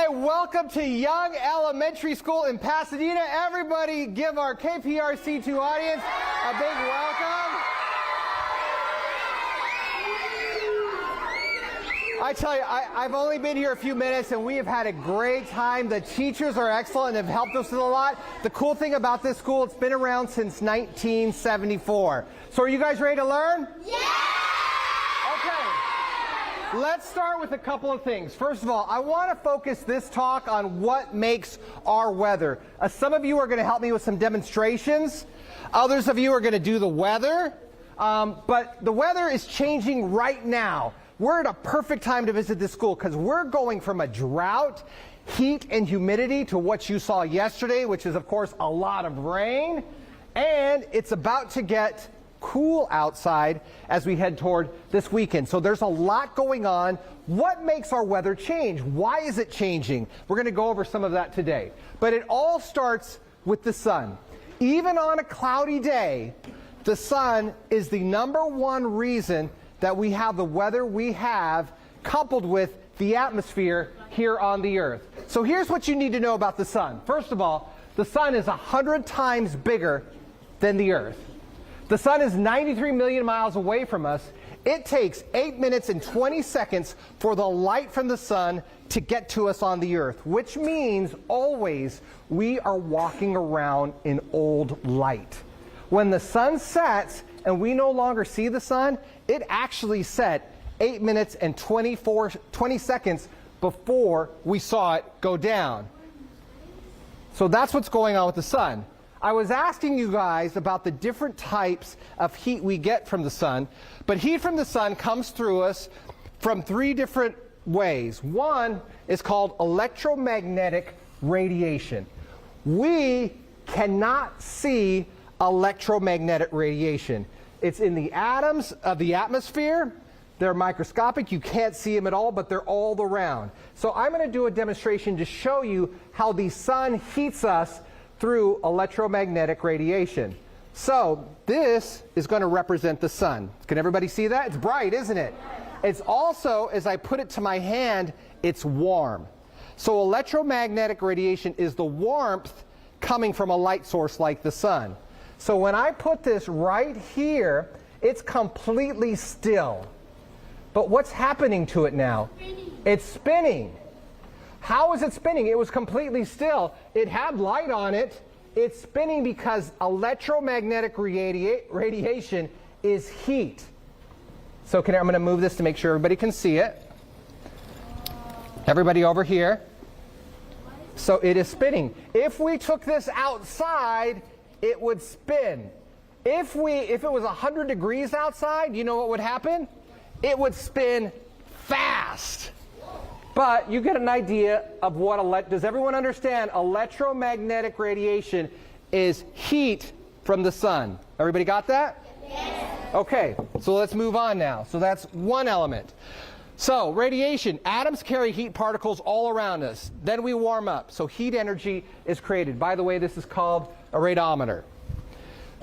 right, welcome to Young Elementary School in Pasadena. Everybody give our KPRC2 audience a big welcome. I tell you, I've only been here a few minutes and we have had a great time. The teachers are excellent and have helped us with a lot. The cool thing about this school, it's been around since 1974. So are you guys ready to learn? Yeah! Okay. Let's start with a couple of things. First of all, I want to focus this talk on what makes our weather. Some of you are going to help me with some demonstrations. Others of you are going to do the weather. But the weather is changing right now. We're at a perfect time to visit this school because we're going from a drought, heat, and humidity to what you saw yesterday, which is, of course, a lot of rain. And it's about to get cool outside as we head toward this weekend. So there's a lot going on. What makes our weather change? Why is it changing? We're going to go over some of that today. But it all starts with the sun. Even on a cloudy day, the sun is the #1 reason that we have the weather we have, coupled with the atmosphere here on the Earth. So here's what you need to know about the sun. First of all, the sun is 100 times bigger than the Earth. The sun is 93 million miles away from us. It takes 8 minutes and 20 seconds for the light from the sun to get to us on the Earth, which means always we are walking around in old light. When the sun sets and we no longer see the sun, it actually set 8 minutes and 20 seconds before we saw it go down. So that's what's going on with the sun. I was asking you guys about the different types of heat we get from the sun, but heat from the sun comes through us from 3 different ways. One is called electromagnetic radiation. We cannot see electromagnetic radiation. It's in the atoms of the atmosphere. They're microscopic. You can't see them at all, but they're all around. So I'm going to do a demonstration to show you how the sun heats us through electromagnetic radiation. So this is going to represent the sun. Can everybody see that? It's bright, isn't it? It's also, as I put it to my hand, it's warm. So electromagnetic radiation is the warmth coming from a light source like the sun. So when I put this right here, it's completely still. But what's happening to it now? It's spinning. How is it spinning? It was completely still. It had light on it. It's spinning because electromagnetic radiation is heat. So I'm going to move this to make sure everybody can see it. Everybody over here. So it is spinning. If we took this outside, it would spin. If it was 100 degrees outside, you know what would happen? It would spin fast. But you get an idea of what does everyone understand? Electromagnetic radiation is heat from the sun. Everybody got that? Yes. Okay, so let's move on now. So that's one element. So radiation, atoms carry heat particles all around us. Then we warm up. So heat energy is created. By the way, this is called a radiometer.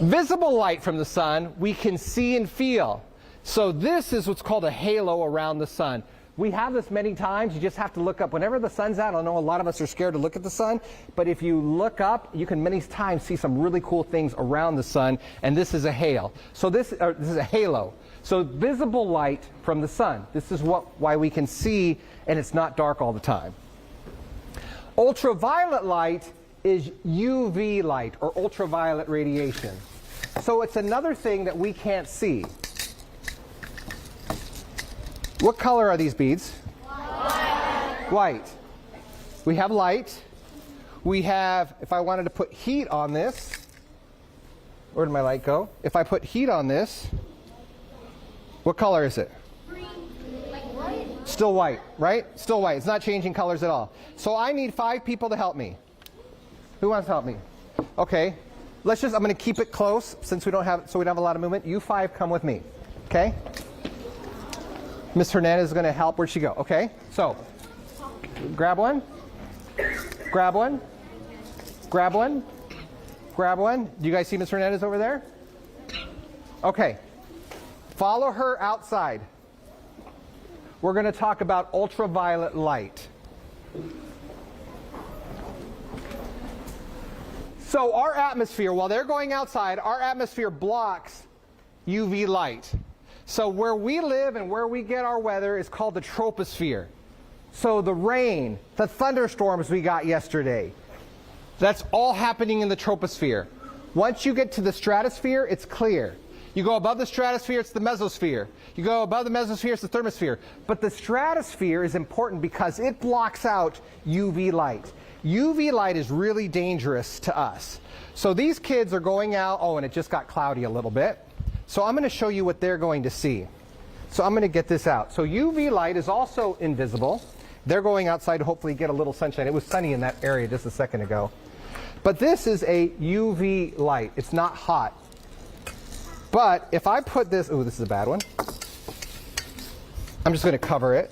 Visible light from the sun we can see and feel. So this is what's called a halo around the sun. We have this many times. You just have to look up. Whenever the sun's out, I know a lot of us are scared to look at the sun, but if you look up, you can many times see some really cool things around the sun, and this is a halo. So this is a halo. So visible light from the sun. This is why we can see, and it's not dark all the time. Ultraviolet light is UV light, or ultraviolet radiation. So it's another thing that we can't see. What color are these beads? White. White. We have light. We have, if I wanted to put heat on this, where did my light go? If I put heat on this, what color is it? Green. Like white. Still white, right? Still white. It's not changing colors at all. So I need 5 people to help me. Who wants to help me? Okay. I'm going to keep it close since we don't have a lot of movement. You 5 come with me. Okay? Miss Hernandez is going to help. Where'd she go? Okay. So, grab one. Grab one. Grab one. Grab one. Do you guys see Miss Hernandez over there? Okay. Follow her outside. We're going to talk about ultraviolet light. So our atmosphere, while they're going outside, our atmosphere blocks UV light. So where we live and where we get our weather is called the troposphere. So the rain, the thunderstorms we got yesterday, that's all happening in the troposphere. Once you get to the stratosphere, it's clear. You go above the stratosphere, it's the mesosphere. You go above the mesosphere, it's the thermosphere. But the stratosphere is important because it blocks out UV light. UV light is really dangerous to us. So these kids are going out. Oh, and it just got cloudy a little bit. So I'm going to show you what they're going to see. So I'm going to get this out. So UV light is also invisible. They're going outside to hopefully get a little sunshine. It was sunny in that area just a second ago. But this is a UV light. It's not hot. But if I put this, oh, this is a bad one. I'm just going to cover it.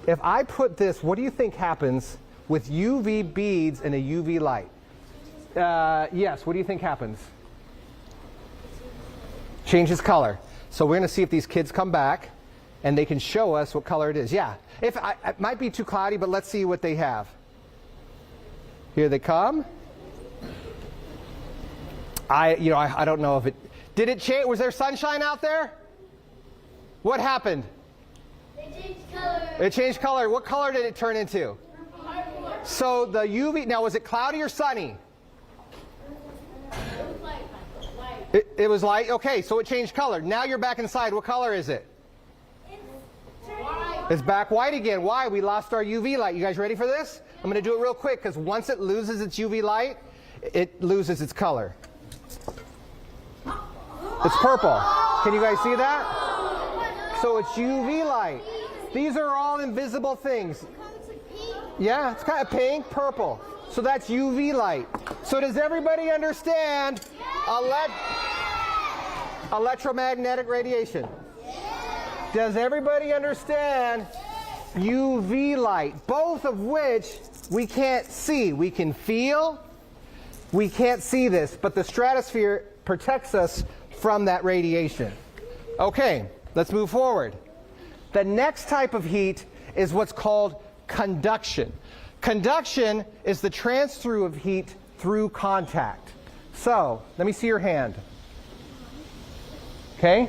If I put this, what do you think happens with UV beads and a UV light? Yes, what do you think happens? Changes color. So we're going to see if these kids come back and they can show us what color it is. Yeah, it might be too cloudy, but let's see what they have. Here they come. I don't know if it, did it change? Was there sunshine out there? What happened? It changed color. It changed color. What color did it turn into? So the UV, now was it cloudy or sunny? It was light. It was light? Okay, so it changed color. Now you're back inside. What color is it? White. It's back white again. Why? We lost our UV light. You guys ready for this? I'm going to do it real quick because once it loses its UV light, it loses its color. It's purple. Can you guys see that? So it's UV light. These are all invisible things. Yeah, it's kind of pink, purple. So that's UV light. So does everybody understand electromagnetic radiation? Does everybody understand UV light? Both of which we can't see. We can feel. We can't see this, but the stratosphere protects us from that radiation. Okay, let's move forward. The next type of heat is what's called conduction. Conduction is the transfer of heat through contact. So, let me see your hand. Okay?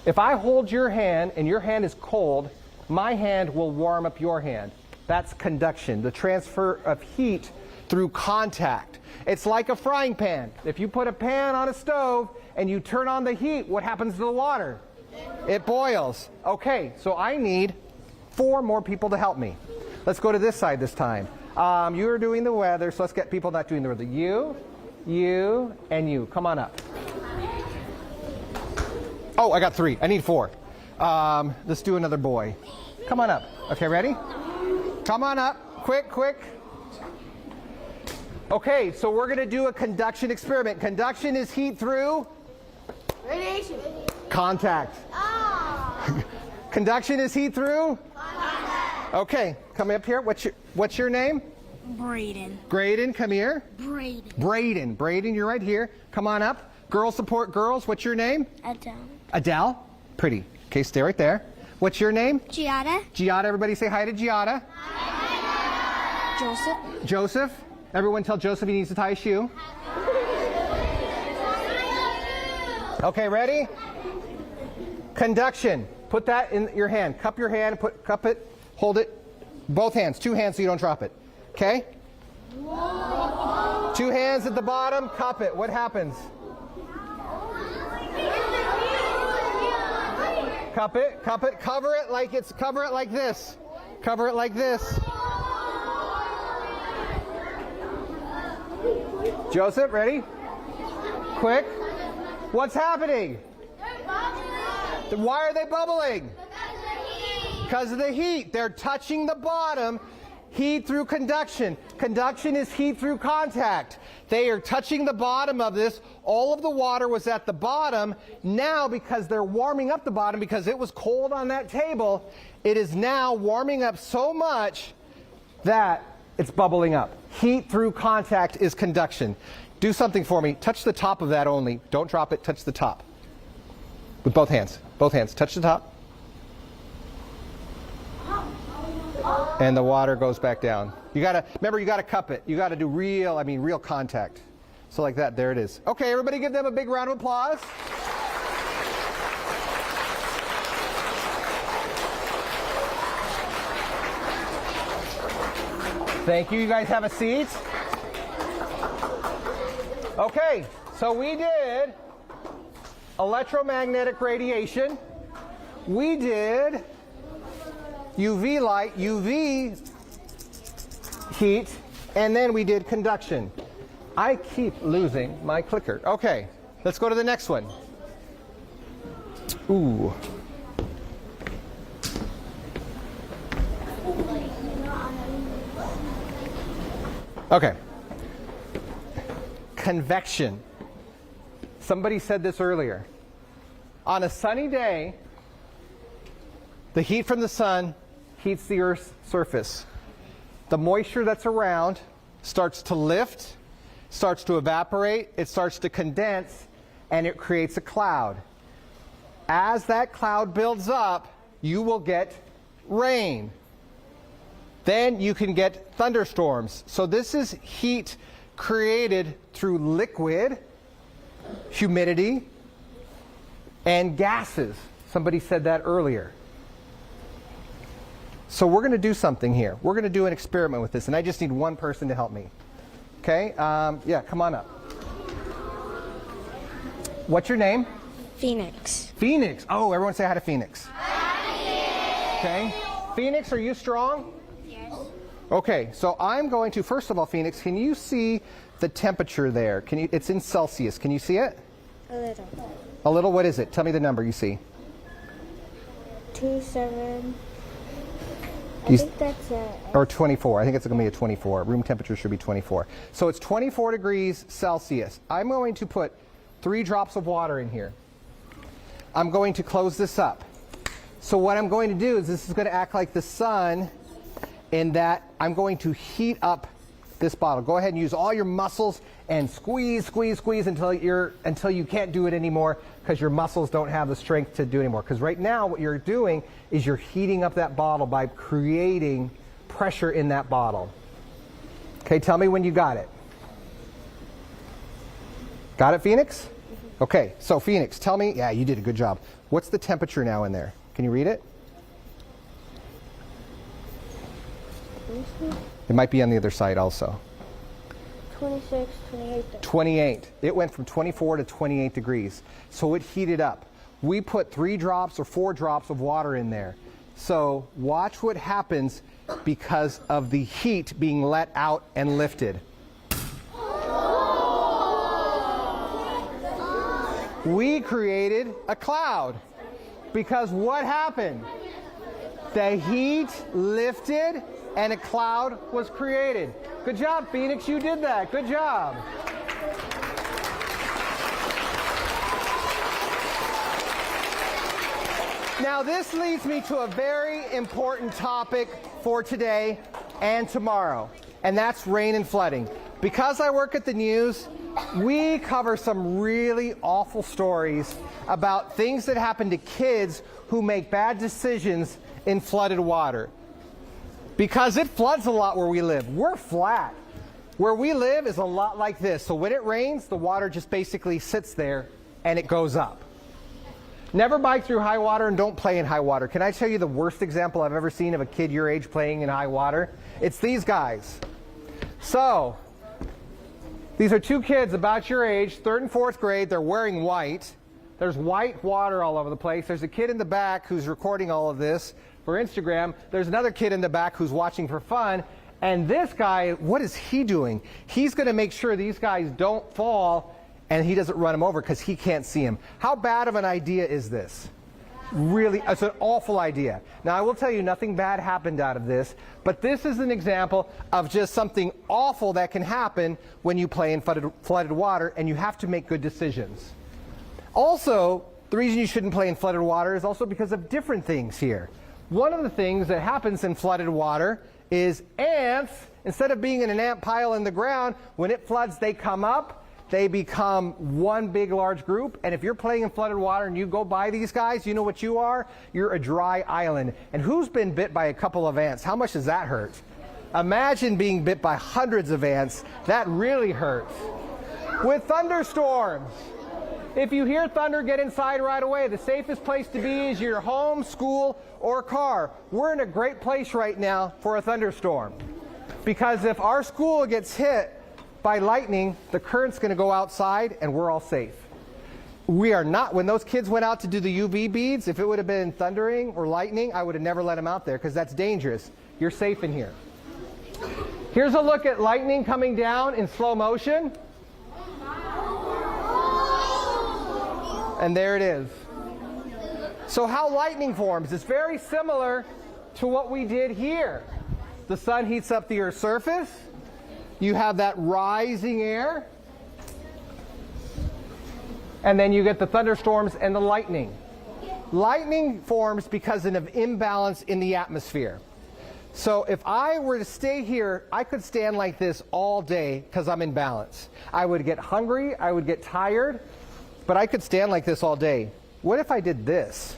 If I hold your hand and your hand is cold, my hand will warm up your hand. That's conduction, the transfer of heat through contact. It's like a frying pan. If you put a pan on a stove and you turn on the heat, what happens to the water? It boils. Okay, so I need 4 more people to help me. Let's go to this side this time. You're doing the weather, so let's get people not doing the weather. You, and you. Come on up. Oh, I got 3. I need 4. Let's do another boy. Come on up. Okay, ready? Come on up. Quick. Okay, so we're going to do a conduction experiment. Conduction is heat through? Radiation. Contact. Ah. Conduction is heat through? Contact. Okay, come up here. What's your name? Braden. Graydon, come here. Braden. Braden, you're right here. Come on up. Girls support girls. What's your name? Adele. Adele. Pretty. Okay, stay right there. What's your name? Giada. Giada. Everybody say hi to Giada. Joseph. Joseph. Everyone tell Joseph he needs to tie a shoe. Okay, ready? Conduction. Put that in your hand. Cup your hand. Cup it. Hold it. Both hands. 2 hands so you don't drop it. Okay? 2 hands at the bottom. Cup it. What happens? Cup it. Cover it like this. Cover it like this. Joseph, ready? Quick. What's happening? Why are they bubbling? Because of the heat. They're touching the bottom. Heat through conduction. Conduction is heat through contact. They are touching the bottom of this. All of the water was at the bottom. Now, because they're warming up the bottom, because it was cold on that table, it is now warming up so much that it's bubbling up. Heat through contact is conduction. Do something for me. Touch the top of that only. Don't drop it. Touch the top. With both hands. Both hands. Touch the top. And the water goes back down. You gotta, remember, you gotta cup it. You gotta do real contact. So like that, there it is. Okay, everybody give them a big round of applause. Thank you. You guys have a seat. Okay, so we did electromagnetic radiation. We did UV light, UV heat, and then we did conduction. I keep losing my clicker. Okay, let's go to the next one. Ooh. Okay. Convection. Somebody said this earlier. On a sunny day, the heat from the sun heats the Earth's surface. The moisture that's around starts to lift, starts to evaporate, it starts to condense, and it creates a cloud. As that cloud builds up, you will get rain. Then you can get thunderstorms. So this is heat created through liquid, humidity, and gases. Somebody said that earlier. So we're going to do something here. We're going to do an experiment with this, and I just need one person to help me. Okay? Yeah, come on up. What's your name? Phoenix. Phoenix. Oh, everyone say hi to Phoenix. Hi. Okay. Phoenix, are you strong? Yes. Okay, so I'm going to, first of all, Phoenix, can you see the temperature there? Can you? It's in Celsius. Can you see it? A little. A little? What is it? Tell me the number you see. 27. I You- think that's Or 24. I think it's going to be a 24. Room temperature should be 24. So it's 24 degrees Celsius. I'm going to put 3 drops of water in here. I'm going to close this up. So what I'm going to do is this is going to act like the sun in that I'm going to heat up this bottle. Go ahead and use all your muscles and squeeze, squeeze, squeeze until you can't do it anymore because your muscles don't have the strength to do it anymore. Because right now what you're doing is you're heating up that bottle by creating pressure in that bottle. Okay, tell me when you got it. Got it, Phoenix? Okay, so Phoenix, tell me, yeah, you did a good job. What's the temperature now in there? Can you read it? It might be on the other side also. 26, 28. 28. It went from 24 to 28 degrees. So it heated up. We put 3 drops or 4 drops of water in there. So watch what happens because of the heat being let out and lifted. We created a cloud because what happened? The heat lifted and a cloud was created. Good job, Phoenix, you did that. Good job. Now this leads me to a very important topic for today and tomorrow, and that's rain and flooding. Because I work at the news, we cover some really awful stories about things that happen to kids who make bad decisions in flooded water. Because it floods a lot where we live. We're flat. Where we live is a lot like this. So when it rains, the water just basically sits there and it goes up. Never bike through high water and don't play in high water. Can I tell you the worst example I've ever seen of a kid your age playing in high water? It's these guys. So, these are 2 kids about your age, 3rd and 4th grade. They're wearing white. There's white water all over the place. There's a kid in the back who's recording all of this for Instagram. There's another kid in the back who's watching for fun. And this guy, what is he doing? He's going to make sure these guys don't fall and he doesn't run them over because he can't see them. How bad of an idea is this? Really, it's an awful idea. Now, I will tell you, nothing bad happened out of this, but this is an example of just something awful that can happen when you play in flooded water, and you have to make good decisions. Also, the reason you shouldn't play in flooded water is also because of different things here. One of the things that happens in flooded water is ants, instead of being in an ant pile in the ground, when it floods, they come up, they become one big large group. And if you're playing in flooded water and you go by these guys, you know what you are? You're a dry island. And who's been bit by a couple of ants? How much does that hurt? Imagine being bit by hundreds of ants. That really hurts. With thunderstorms, if you hear thunder, get inside right away. The safest place to be is your home, school, or car. We're in a great place right now for a thunderstorm, because if our school gets hit by lightning, the current's going to go outside and we're all safe. We are not. When those kids went out to do the UV beads, if it would have been thundering or lightning, I would have never let them out there, because that's dangerous. You're safe in here. Here's a look at lightning coming down in slow motion. And there it is. So how lightning forms is very similar to what we did here. The sun heats up the Earth's surface. You have that rising air. And then you get the thunderstorms and the lightning. Lightning forms because of an imbalance in the atmosphere. So if I were to stay here, I could stand like this all day because I'm in balance. I would get hungry, I would get tired, but I could stand like this all day. What if I did this?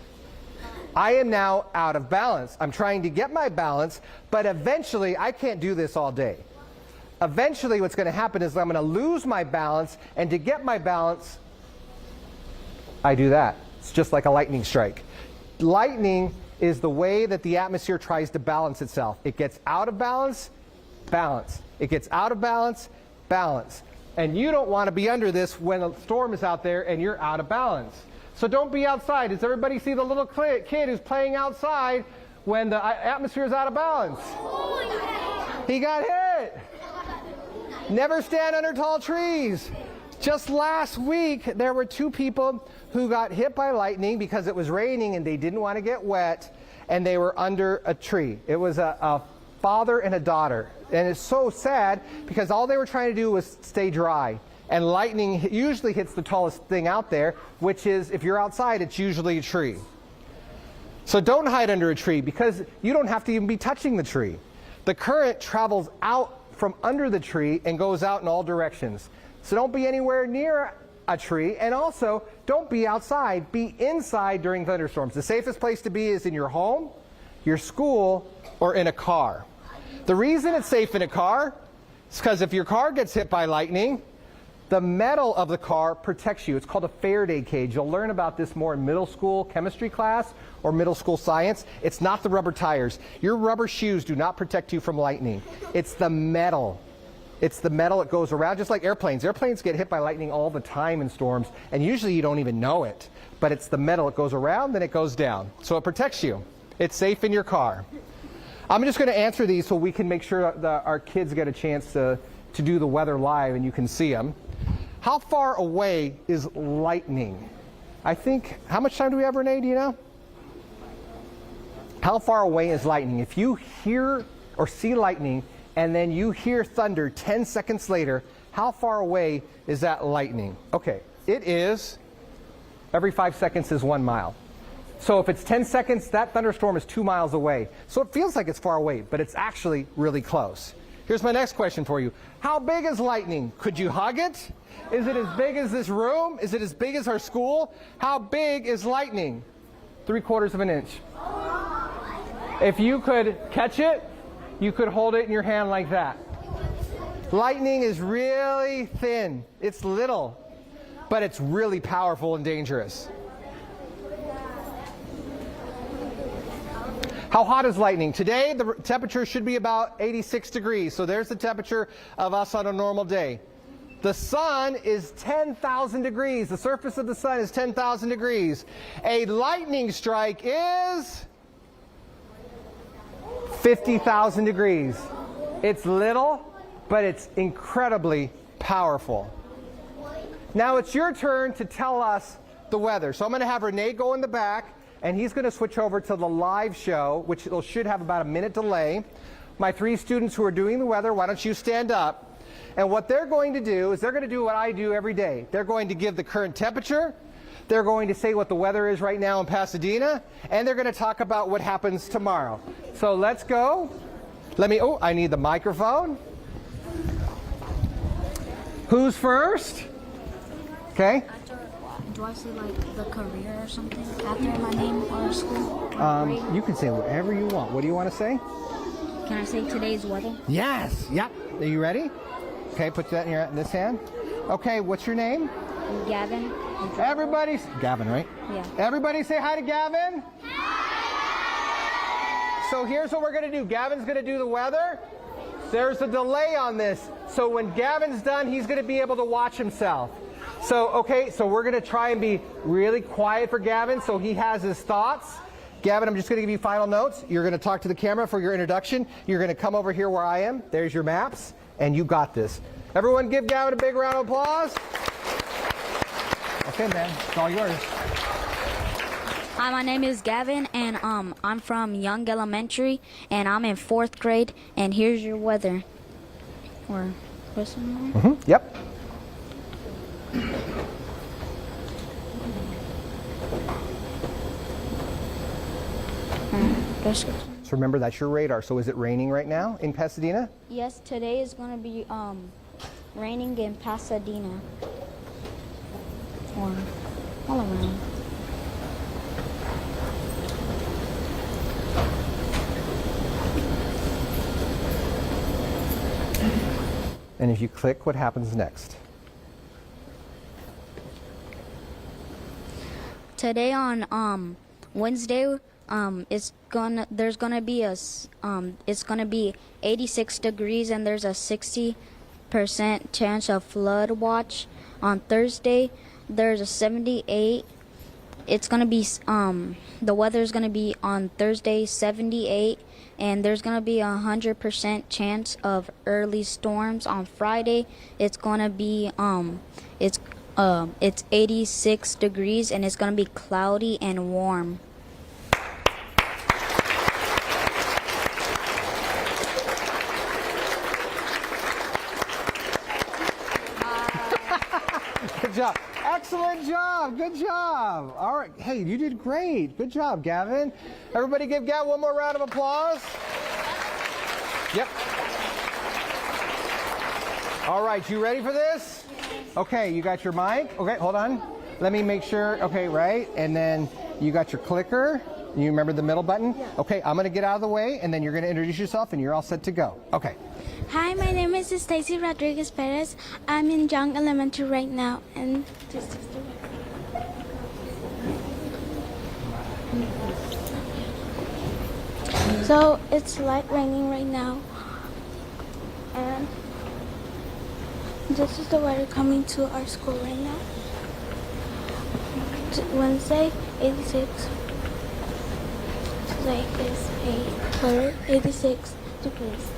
I am now out of balance. I'm trying to get my balance, but eventually I can't do this all day. Eventually what's going to happen is I'm going to lose my balance, and to get my balance, I do that. It's just like a lightning strike. Lightning is the way that the atmosphere tries to balance itself. It gets out of balance, balance. It gets out of balance, balance. And you don't want to be under this when a storm is out there and you're out of balance. So don't be outside. Does everybody see the little kid who's playing outside when the atmosphere is out of balance? He got hit. Never stand under tall trees. Just last week, there were 2 people who got hit by lightning because it was raining and they didn't want to get wet, and they were under a tree. It was a father and a daughter. And it's so sad because all they were trying to do was stay dry. And lightning usually hits the tallest thing out there, which is, if you're outside, it's usually a tree. So don't hide under a tree, because you don't have to even be touching the tree. The current travels out from under the tree and goes out in all directions. So don't be anywhere near a tree, and also don't be outside. Be inside during thunderstorms. The safest place to be is in your home, your school, or in a car. The reason it's safe in a car is because if your car gets hit by lightning, the metal of the car protects you. It's called a Faraday cage. You'll learn about this more in middle school chemistry class or middle school science. It's not the rubber tires. Your rubber shoes do not protect you from lightning. It's the metal. It's the metal that goes around, just like airplanes. Airplanes get hit by lightning all the time in storms, and usually you don't even know it. But it's the metal that goes around, then it goes down. So it protects you. It's safe in your car. I'm just going to answer these so we can make sure that our kids get a chance to do the weather live and you can see them. How far away is lightning? I think, how much time do we have, Renee? Do you know? How far away is lightning? If you hear or see lightning and then you hear thunder 10 seconds later, how far away is that lightning? Okay, it is, every 5 seconds is 1 mile. So if it's 10 seconds, that thunderstorm is 2 miles away. So it feels like it's far away, but it's actually really close. Here's my next question for you. How big is lightning? Could you hug it? Is it as big as this room? Is it as big as our school? How big is lightning? 3/4 of an inch. If you could catch it, you could hold it in your hand like that. Lightning is really thin. It's little, but it's really powerful and dangerous. How hot is lightning? Today, the temperature should be about 86 degrees. So there's the temperature of us on a normal day. The sun is 10,000 degrees. The surface of the sun is 10,000 degrees. A lightning strike is 50,000 degrees. It's little, but it's incredibly powerful. Now it's your turn to tell us the weather. So I'm going to have Renee go in the back, and he's going to switch over to the live show, which should have about a minute delay. My 3 students who are doing the weather, why don't you stand up? And what they're going to do is they're going to do what I do every day. They're going to give the current temperature. They're going to say what the weather is right now in Pasadena. And they're going to talk about what happens tomorrow. So let's go. I need the microphone. Who's first? Okay? Do I say like the career or something after my name or school? You can say whatever you want. What do you want to say? Can I say today's weather? Yes. Yep. Are you ready? Okay, put that in this hand. Okay, what's your name? Gavin. Everybody, Gavin, right? Yeah. Everybody say hi to Gavin. So here's what we're going to do. Gavin's going to do the weather. There's a delay on this. So when Gavin's done, he's going to be able to watch himself. So, okay, so we're going to try and be really quiet for Gavin so he has his thoughts. Gavin, I'm just going to give you final notes. You're going to talk to the camera for your introduction. You're going to come over here where I am. There's your maps, and you got this. Everyone give Gavin a big round of applause. Okay, man, it's all yours. Hi, my name is Gavin, and I'm from Young Elementary, and I'm in 4th grade. And here's your weather. Or what's the name? Yep. So remember, that's your radar. So is it raining right now in Pasadena? Yes, today is going to be raining in Pasadena. Or all around. And if you click, what happens next? Today on Wednesday, it's gonna be 86 degrees, and there's a 60% chance of flood watch. On Thursday, there's a 78. It's gonna be the weather's gonna be on Thursday 78, and there's gonna be 100% chance of early storms. On Friday, it's gonna be it's 86 degrees, and it's gonna be cloudy and warm. Good job. Excellent job. Good job. All right. Hey, you did great. Good job, Gavin. Everybody give Gavin one more round of applause. Yep. All right. You ready for this? Okay. You got your mic. Okay. Hold on. Let me make sure. Okay. Right. And then you got your clicker. You remember the middle button? Yeah. Okay. I'm going to get out of the way, and then you're going to introduce yourself, and you're all set to go. Okay. Hi, my name is Stacy Rodriguez Perez. I'm in Young Elementary right now, and this is the weather. So it's light raining right now, and this is the weather coming to our school right now. Wednesday, 86. Today is 86 degrees.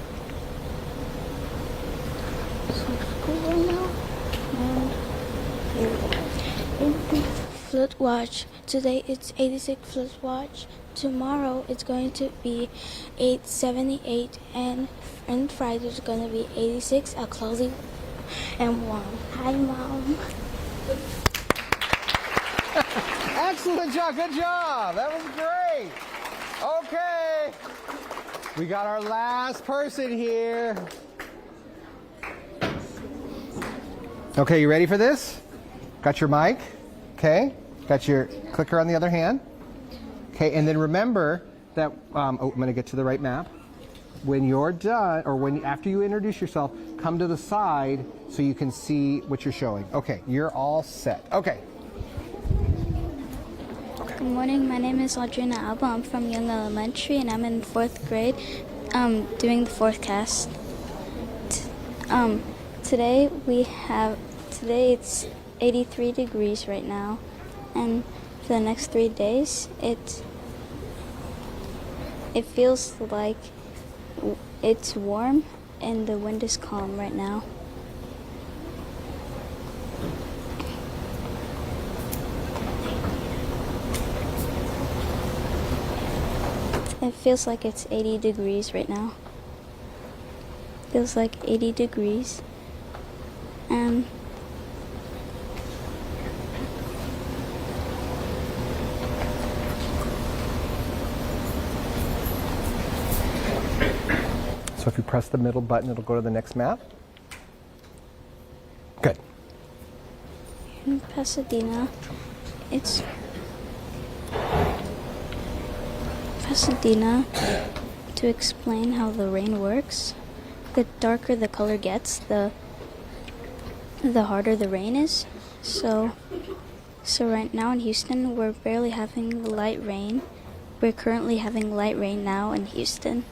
Right now, and flood watch. Today it's 86 flood watch. Tomorrow it's going to be 878, and Friday it's going to be 86, a cloudy and warm. Hi, Mom. Excellent job. Good job. That was great. Okay. We got our last person here. Okay, you ready for this? Got your mic? Okay. Got your clicker on the other hand? Okay, and then remember that, I'm going to get to the right map. When you're done, or after you introduce yourself, come to the side so you can see what you're showing. Okay, you're all set. Okay. Good morning. My name is Audrina Alba. I'm from Young Elementary, and I'm in 4th grade doing the forecast. Today it's 83 degrees right now, and for the next 3 days it feels like it's warm and the wind is calm right now. It feels like it's 80 degrees right now. Feels like 80 degrees. So if you press the middle button, it'll go to the next map. Good. in Pasadena. It's Pasadena. To explain how the rain works, the darker the color gets, the harder the rain is. So right now in Houston, we're barely having light rain. We're currently having light rain now in Houston.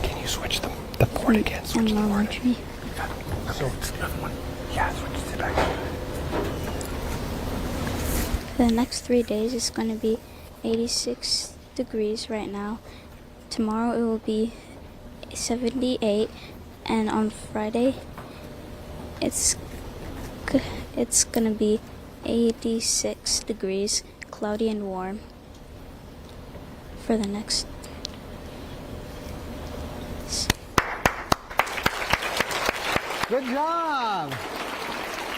Can you switch the board again? Switch the board. So it's the other one. Yeah, switch it back. For the next 3 days, it's going to be 86 degrees right now. Tomorrow it will be 78, and on Friday it's gonna be 86 degrees, cloudy and warm for the next. Good job.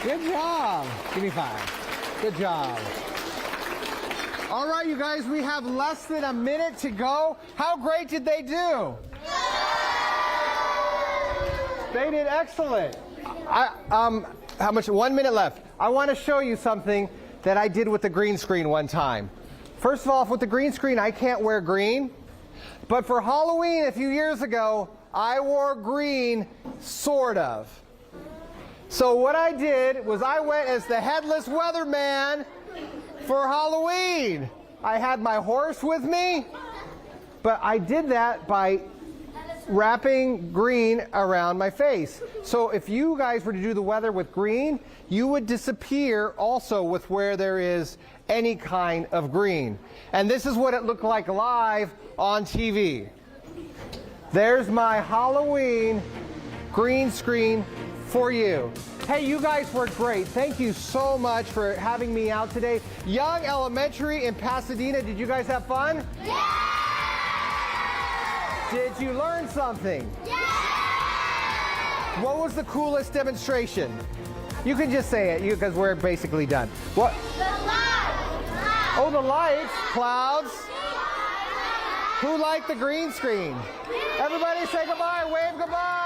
Good job. Give me 5. Good job. All right, you guys, we have less than a minute to go. How great did they do? They did excellent. How much? 1 minute left. I want to show you something that I did with the green screen one time. First of all, with the green screen, I can't wear green. But for Halloween a few years ago, I wore green, sort of. So what I did was I went as the headless weatherman for Halloween. I had my horse with me, but I did that by wrapping green around my face. So if you guys were to do the weather with green, you would disappear also with where there is any kind of green. And this is what it looked like live on TV. There's my Halloween green screen for you. Hey, you guys were great. Thank you so much for having me out today. Young Elementary in Pasadena, did you guys have fun? Yeah! Did you learn something? Yeah! What was the coolest demonstration? You can just say it, because we're basically done. What? The lights! Oh, the lights, clouds. Who liked the green screen? Everybody say goodbye, wave goodbye.